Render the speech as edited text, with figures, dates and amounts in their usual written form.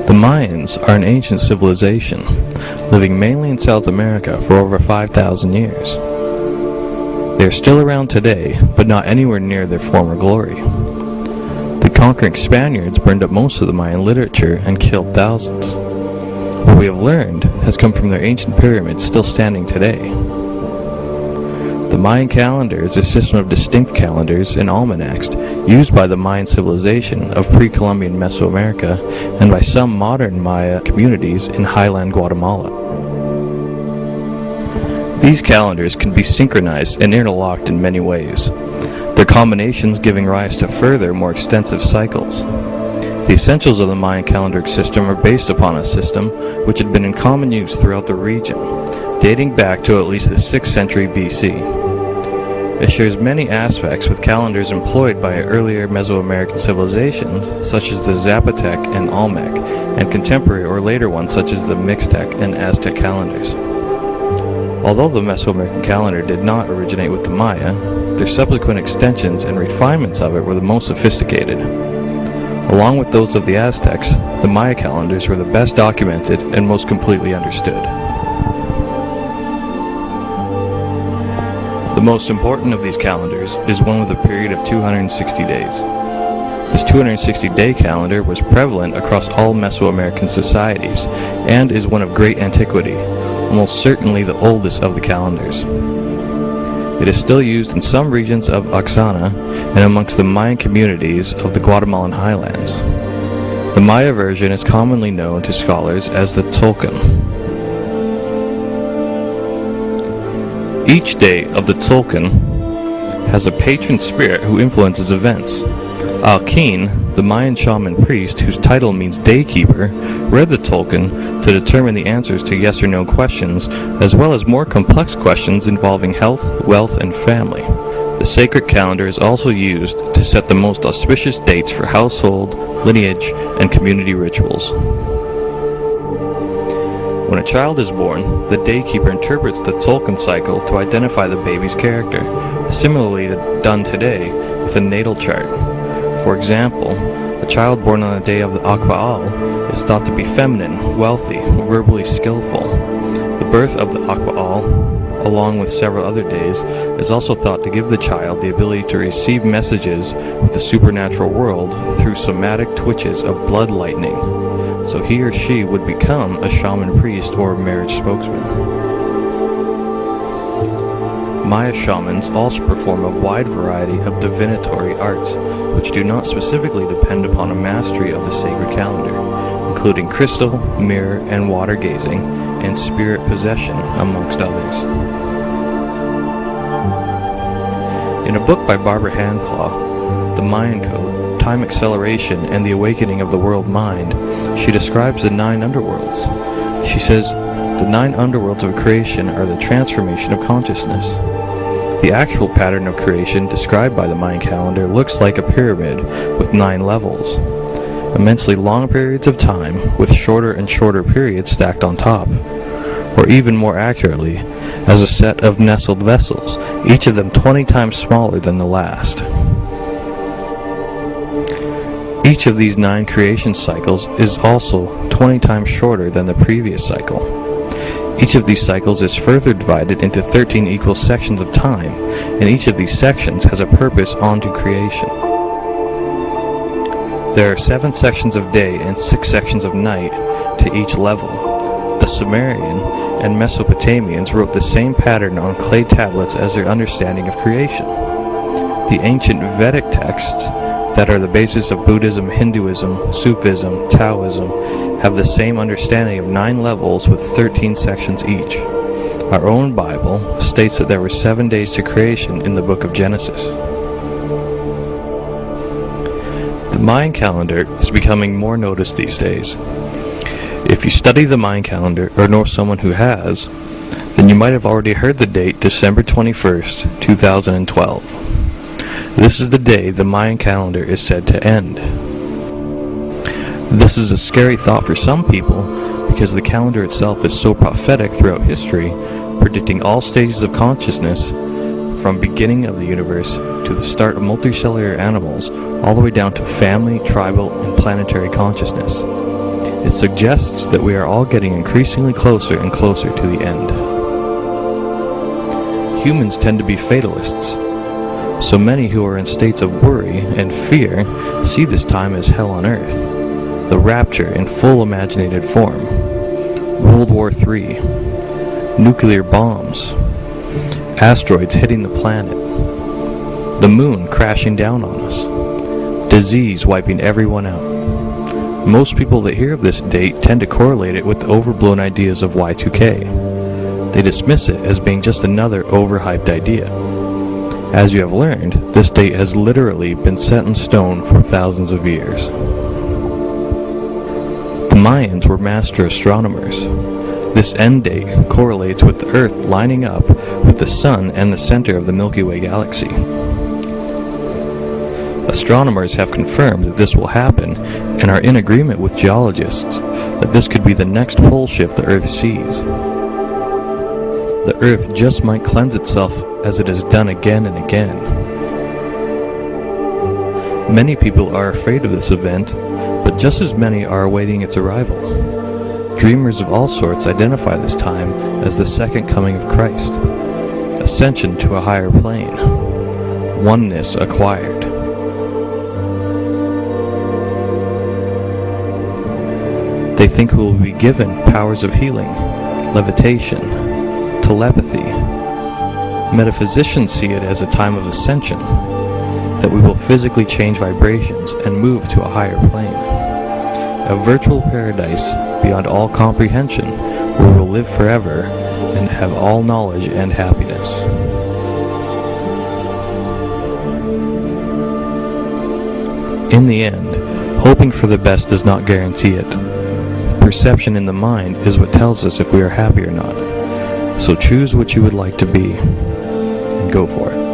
The Mayans are an ancient civilization, living mainly in South America for over 5,000 years. They are still around today, but not anywhere near their former glory. The conquering Spaniards burned up most of the Mayan literature and killed thousands. What we have learned has come from their ancient pyramids still standing today. The Mayan calendar is a system of distinct calendars and almanacs used by the Mayan civilization of pre-Columbian Mesoamerica and by some modern Maya communities in highland Guatemala. These calendars can be synchronized and interlocked in many ways, their combinations giving rise to further, more extensive cycles. The essentials of the Mayan calendar system are based upon a system which had been in common use throughout the region, dating back to at least the 6th century BC. It shares many aspects with calendars employed by earlier Mesoamerican civilizations, such as the Zapotec and Olmec, and contemporary or later ones such as the Mixtec and Aztec calendars. Although the Mesoamerican calendar did not originate with the Maya, their subsequent extensions and refinements of it were the most sophisticated. Along with those of the Aztecs, the Maya calendars were the best documented and most completely understood. The most important of these calendars is one with a period of 260 days. This 260-day calendar was prevalent across all Mesoamerican societies and is one of great antiquity, almost certainly the oldest of the calendars. It is still used in some regions of Oaxaca and amongst the Mayan communities of the Guatemalan highlands. The Maya version is commonly known to scholars as the Tzolk'in. Each day of the Tzolk'in has a patron spirit who influences events. Alkin, the Mayan shaman priest whose title means daykeeper, read the Tzolk'in to determine the answers to yes or no questions, as well as more complex questions involving health, wealth, and family. The sacred calendar is also used to set the most auspicious dates for household, lineage, and community rituals. When a child is born, the daykeeper interprets the Tzolk'in cycle to identify the baby's character, similarly done today with a natal chart. For example, a child born on the day of the Akba'al is thought to be feminine, wealthy, verbally skillful. The birth of the Akba'al, along with several other days, is also thought to give the child the ability to receive messages with the supernatural world through somatic twitches of blood lightning. So he or she would become a shaman priest or marriage spokesman. Maya shamans also perform a wide variety of divinatory arts, which do not specifically depend upon a mastery of the sacred calendar, including crystal, mirror, and water gazing, and spirit possession, amongst others. In a book by Barbara Handclaw, The Mayan Code, Time Acceleration and the Awakening of the World Mind, she describes the 9 underworlds. She says, the 9 underworlds of creation are the transformation of consciousness. The actual pattern of creation described by the Mayan calendar looks like a pyramid with 9 levels, immensely long periods of time with shorter and shorter periods stacked on top, or even more accurately, as a set of nestled vessels, each of them 20 times smaller than the last. Each of these 9 creation cycles is also 20 times shorter than the previous cycle. Each of these cycles is further divided into 13 equal sections of time, and each of these sections has a purpose onto creation. There are 7 sections of day and 6 sections of night to each level. The Sumerian and Mesopotamians wrote the same pattern on clay tablets as their understanding of creation. The ancient Vedic texts that are the basis of Buddhism, Hinduism, Sufism, Taoism, have the same understanding of 9 levels with 13 sections each. Our own Bible states that there were 7 days to creation in the book of Genesis. The Mayan calendar is becoming more noticed these days. If you study the Mayan calendar or know someone who has, then you might have already heard the date December 21st, 2012. This is the day the Mayan calendar is said to end. This is a scary thought for some people because the calendar itself is so prophetic throughout history, predicting all stages of consciousness from beginning of the universe to the start of multicellular animals all the way down to family, tribal, and planetary consciousness. It suggests that we are all getting increasingly closer and closer to the end. Humans tend to be fatalists, so many who are in states of worry and fear see this time as hell on earth, the rapture in full imaginated form, World War III, nuclear bombs, asteroids hitting the planet, the moon crashing down on us, disease wiping everyone out. Most people that hear of this date tend to correlate it with the overblown ideas of Y2K. They dismiss it as being just another overhyped idea. As you have learned, this date has literally been set in stone for thousands of years. The Mayans were master astronomers. This end date correlates with the Earth lining up with the Sun and the center of the Milky Way galaxy. Astronomers have confirmed that this will happen and are in agreement with geologists that this could be the next pole shift the Earth sees. The Earth just might cleanse itself as it has done again and again. Many people are afraid of this event, but just as many are awaiting its arrival. Dreamers of all sorts identify this time as the second coming of Christ, ascension to a higher plane, oneness acquired. They think we will be given powers of healing, levitation, telepathy. Metaphysicians see it as a time of ascension, that we will physically change vibrations and move to a higher plane. A virtual paradise beyond all comprehension where we will live forever and have all knowledge and happiness. In the end, hoping for the best does not guarantee it. Perception in the mind is what tells us if we are happy or not. So choose what you would like to be, and go for it.